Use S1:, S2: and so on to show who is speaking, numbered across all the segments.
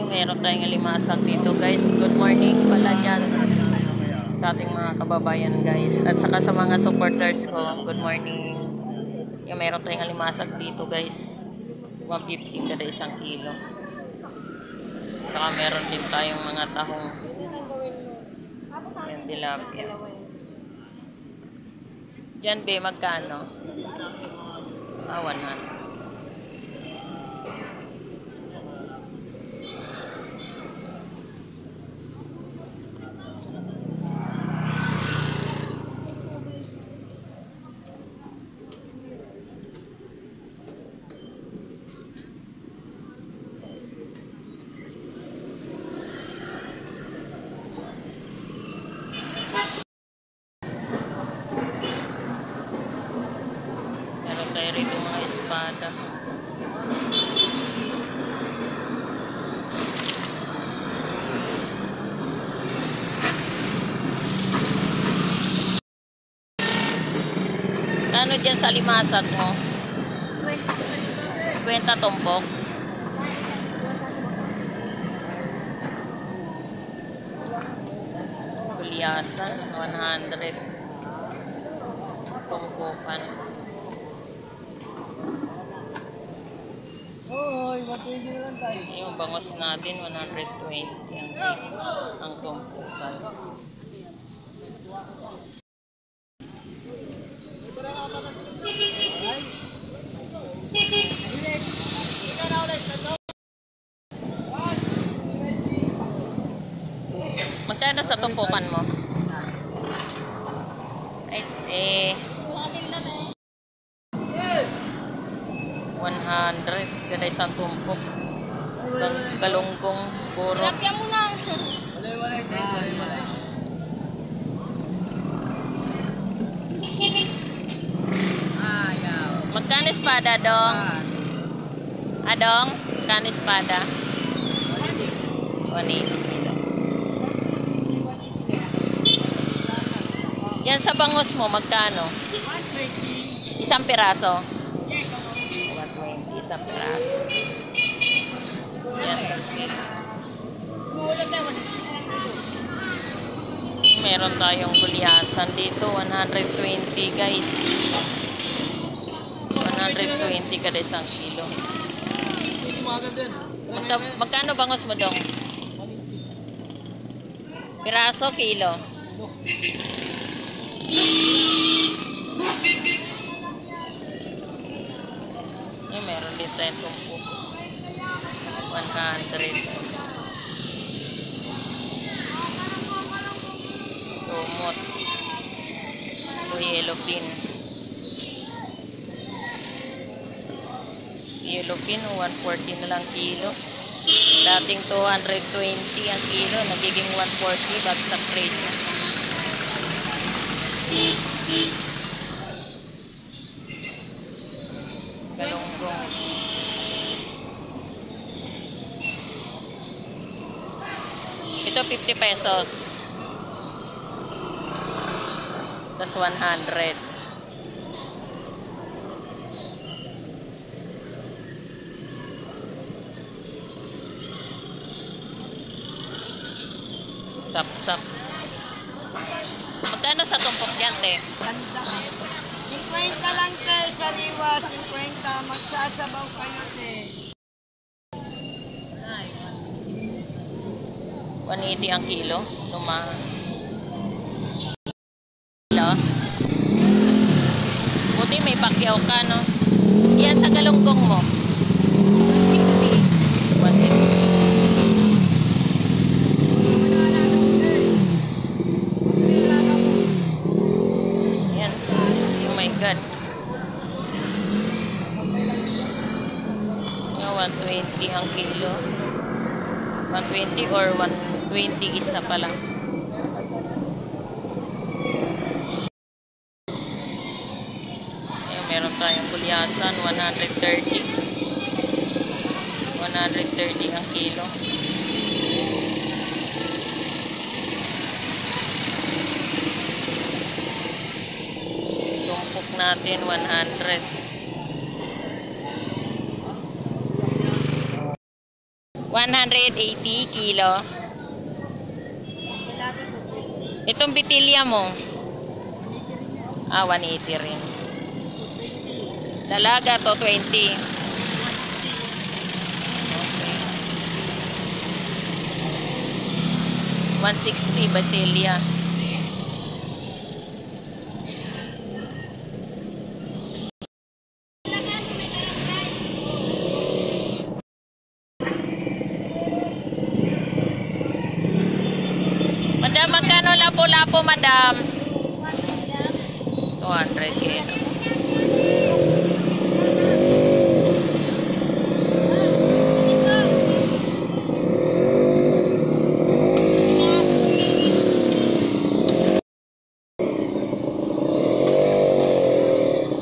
S1: Meron tayong limasag dito guys. Good morning pala dyan sa ating mga kababayan guys. At saka sa mga supporters ko, good morning. Meron tayong limasag dito guys. 150 kada isang kilo. Saka meron din tayong mga tahong. Yan, tilapia. Diyan be, magkano? 100. Meron tayo rito mga espada. Ano dyan sa limasag mo? 20 tumpok. Kulyasan, 100. Tumpukan. Yung bangos natin, 120 ang tumpukan. Magkano sa tumpukan mo? Ay, 100 kada isang tumpok. Galunggong puro.
S2: Tilapia mo na.
S1: Magkano espada, Dong? Adong? Magkano espada? 180 kilo. Yan sa bangos mo, magkano? Isang piraso? 120, isang piraso. Yan. Meron tayong gulyasan dito, 120 guys. 120 kada isang kilo. Magkano bangos mo, Dong? Piraso, kilo? Meron din tayong tumpok. 100. Tumot. Ito yellow pin. Yellow pin, 140 na lang kilo. Dating 220 ang kilo, nagiging 140 bagsak presyo. Galunggong. Ito 50 pesos. Tas 100. Sap-sap. Magkano sa tumpok dyan, te?
S2: 50 lang tayo sa liwa, 50. Magsasabaw kayo, te.
S1: 180 ang kilo. Kilo. Buti may pakyaw ka, no? Yan sa galunggong mo. 160. Yan. Oh my God. 120 ang kilo. 120 or 120 isa pa lang. Ayun, meron tayong gulyasan, 130. 130 ang kilo. Tumpok natin, 100. 180 kilo. Itong bitilya mo? 180 rin. Dalaga to 20. 160 batilya. Madam, magkano lapo-lapo, madam? 200 kilo.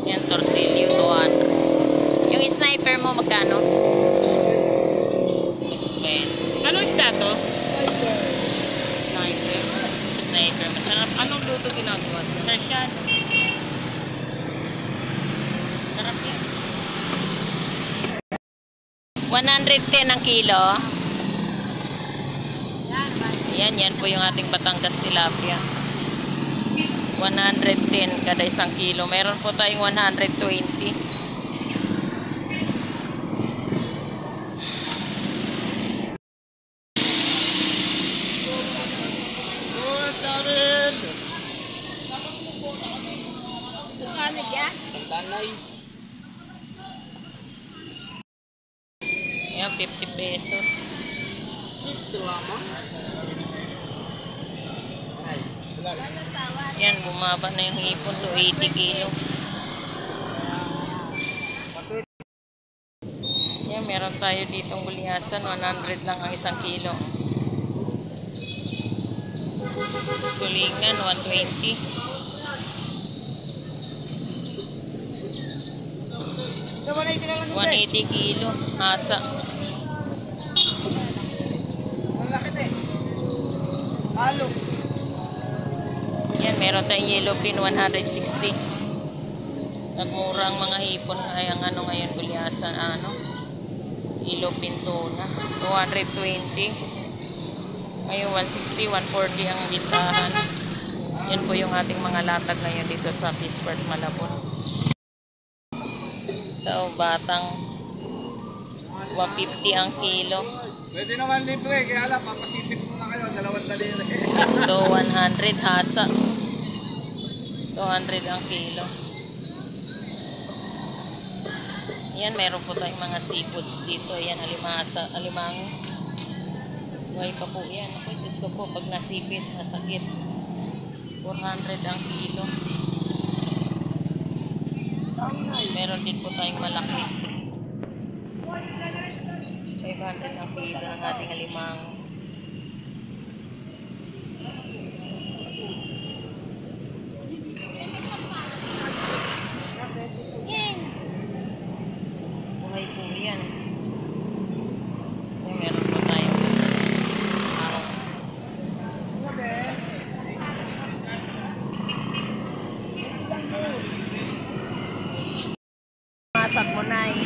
S1: Yan, torsilyo, 200. Yung sniper mo, magkano? Ano isda to? Sniper. Masarap. Anong luto ginagawa? Sarsyado. Sarap yan. 110 ang kilo. Yan po yung ating Batangas tilapia. 110 kada isang kilo. Meron po tayong 120. Yan, 50 pesos. Yan, bumaba na yung hipon to 80 kilo. Yan, meron tayo ditong gulyasan. 100 lang ang isang kilo. Tulingan, 120. 180 kilo. Hasa.
S2: Halo.
S1: Yan, meron tayong yellow pin, 160. Nagmura ang mga hipon. Ay, ang ano ngayon, gulyasan, yellow pin tuna. 220. Ngayon, 160, 140 ang bintahan. Yan po yung ating mga latag ngayon dito sa Peaceport, Malabon. So, batang 150 ang kilo.
S3: Pwede naman libre, kaya lang, papasipit muna kayo, 2 daliri.
S1: So, 100 hasa. 200 ang kilo. Yan, meron po tayong mga seafoods dito. Yan, alimasa, alimango. Buhay pa po yan. Ako, Diyos ko po, pag nasipit, nasakit. 400 ang kilo. Meron din po tayong malaki. 500 ang kilo ng ating alimango. Buhay po yan. Meron po tayong araw. Masak mo na eh.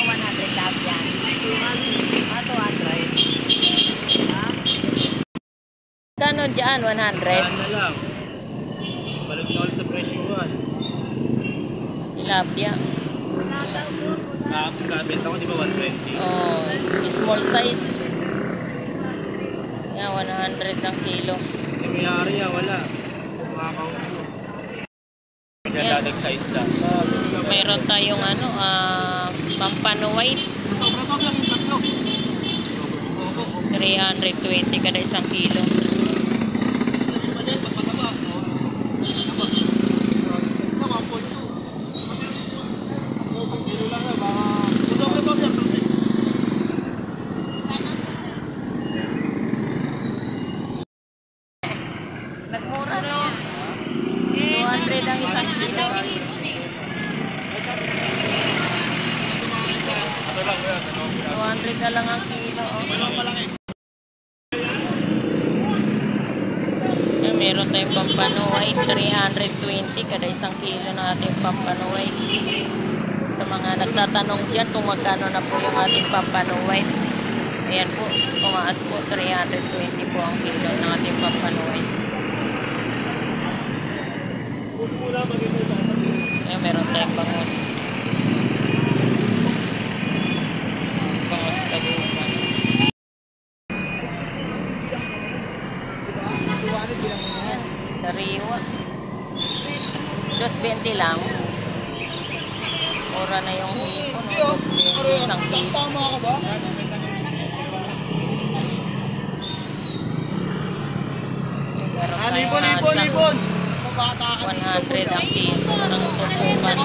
S1: 100 lang yan. 200. Kano dyan? 100?
S3: Na lang. Balik na ulit sa presyuhan.
S1: Tilapia.
S3: Kabenta ko, di ba, 120?
S1: Oh, small size. Yan, 100 ang kilo.
S3: Eh, may area, wala. Makakaunod mo. Nagdadag sa isda.
S1: Mayroon tayong pampano white. 320 kada isang kilo. Nagmura no. 200 ang isang kilo. 200 na lang ang kilo. Yan, meron tayong pampano white. 320 kada isang kilo na ating pampano white. Sa mga nagtatanong dyan kung magkano na po yung ating Pampano White. Ayan po, tumaas po. 320 po ang kilo ng ating Pampano White. Ayan, meron tayong bangus. Bangus tagupan. Ayan, sariwa. 220 lang. Mura na yung hipon. 220 isang kilo. Meron tayong
S3: Ibon!
S1: 100 ang kilo ng tutukan.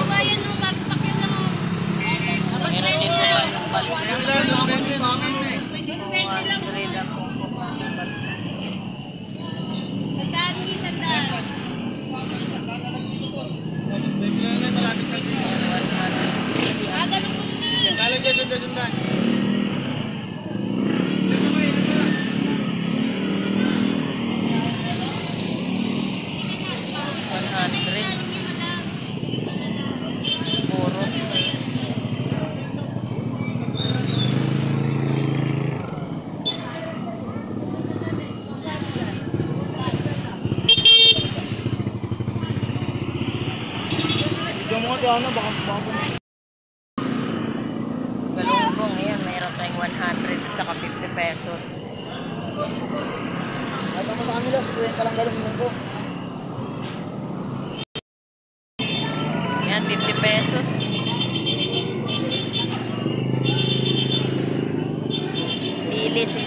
S1: Meron din po yung palsa. 200 ang tutukan ng palsa.
S3: Galing dyan, sundan.
S1: 100. Puro.
S3: Yung mga ito, ano, baka
S1: Galunggong, ayan, mayroon tayong 100 at saka 50 pesos.
S3: At ang sa kanila, 20 lang galing ko.
S1: Ayan, 50 pesos. Lili, 50.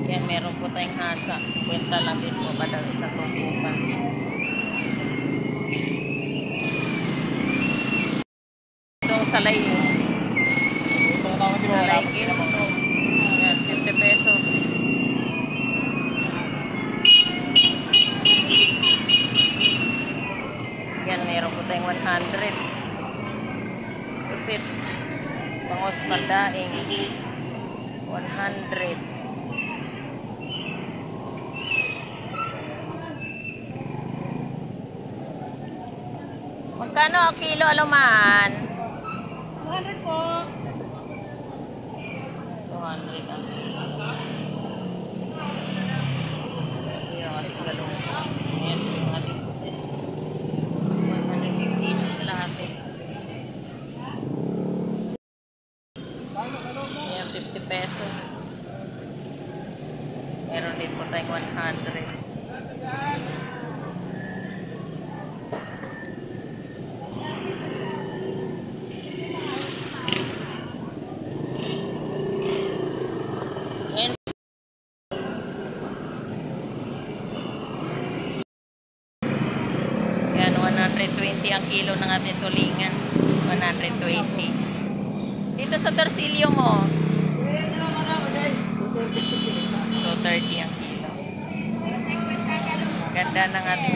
S1: Ayan, meron po tayong hasa. 50 lang din po kada isang tutukan. Itong salay. Salay ginto. Ayan, 50 pesos. Yan, meron po tayong 100. Pusit. Bangos pandaing. 100. Magkano ang kilo aluman?
S2: 200 po.
S1: 200 ang kilo. Ito yung ating galunggong. Ayan po yung ating pusit. 150 sa lahat eh. Ayan, 50 pesos. Meron din po tayong 100. Ayan. Ayan, 120 ang kilo ng ating tulingan. 120. Dito sa torsilyo mo. 230 ang kilo. Ganda ng ating